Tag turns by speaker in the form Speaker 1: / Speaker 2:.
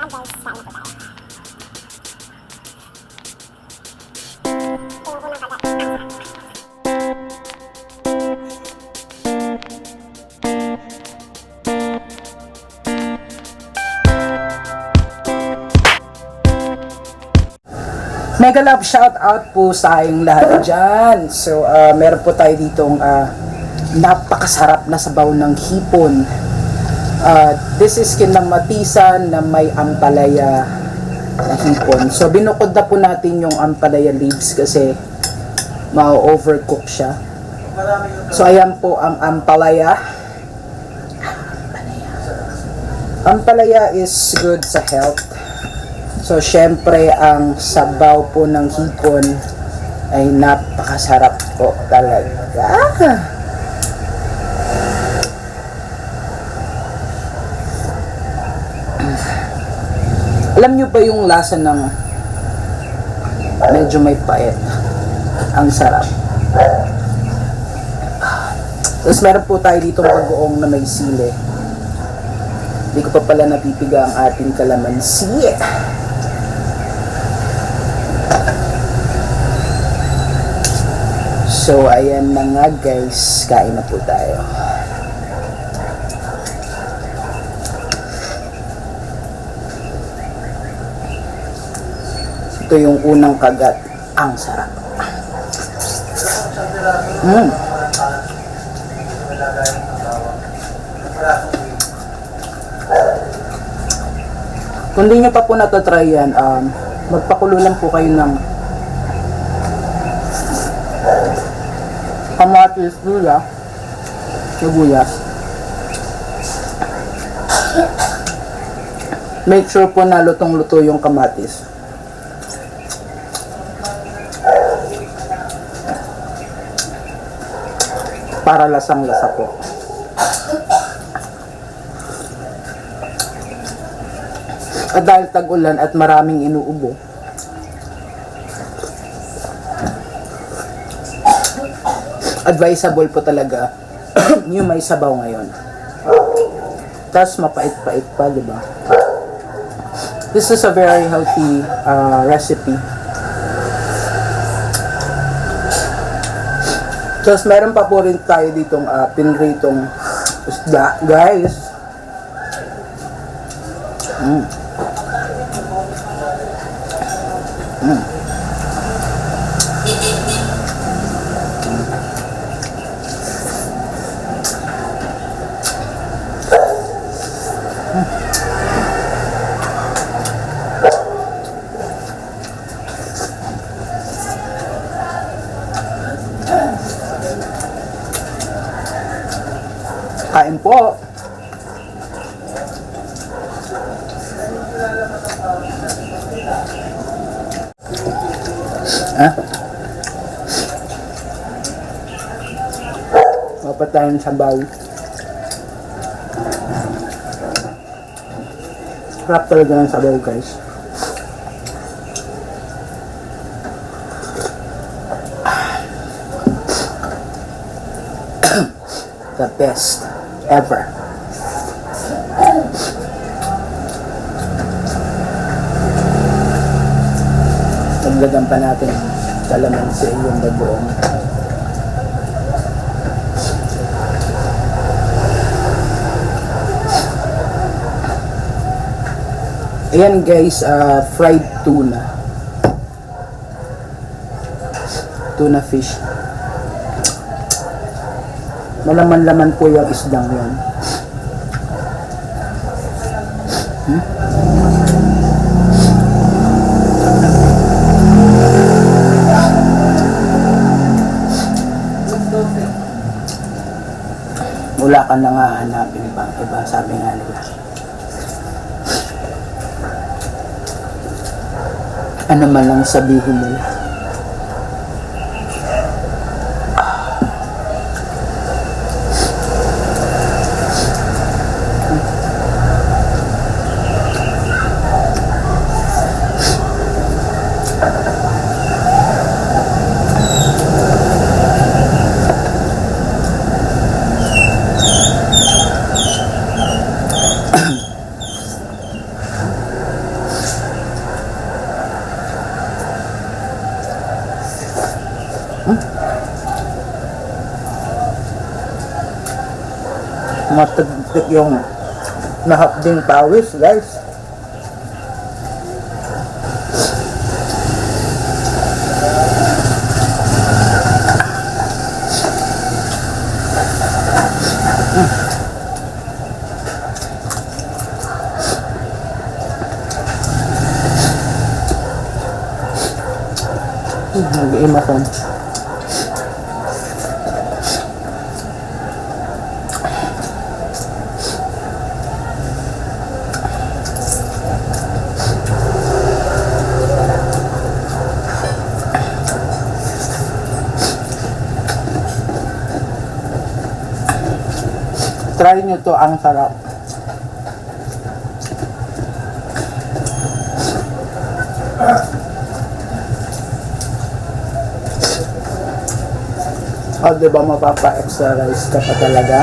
Speaker 1: Mega love shout out po sa tayong lahat dyan. So, meron po tayo ditong napakasarap na sabaw ng hipon. This is kinamatisan na may ampalaya na hipon. So, binukod na po natin yung ampalaya leaves kasi ma-overcook siya. So, ayan po ang ampalaya. Ampalaya is good sa health. So, syempre, ang sabaw po ng hipon ay napakasarap po talaga. Alam nyo ba yung lasa ng medyo may pait? Ang sarap. Tapos meron po tayo dito bagoong na may sili. Hindi ko pa pala napipiga ang ating kalamansi. So, ayan na nga guys, kain na po tayo. Ito yung unang kagat. Ang sarap. Kung di nyo pa po natatry yan, magpakulo lang po kayo ng kamatis, luya, sibuyas. Make sure po na lutong-luto yung kamatis. Para lasang-lasa po. At dahil tag-ulan at maraming inuubo, advisable po talaga yung may sabaw ngayon. Tapos mapait-pait pa, di ba? This is a very healthy recipe. Tapos meron pa po rin tayo ditong pinritong isda, guys. Kain po. Dapat tayo ng sabaw. Sarap talaga ng sabaw, guys. The best ever. Dagdagan pa natin kalamansi yung bagoong. Ayan guys, fried tuna. Tuna fish. Malaman-laman po yung isdang yun. Wala ka na nga hanapin pang iba, sabi nga nila. Ano man lang sabihin nila. Matagtik yung nahapding pawis, guys. Nag-iima ko. Try nyo to, ang sarap. O, diba mapapa-exercise ka pa talaga?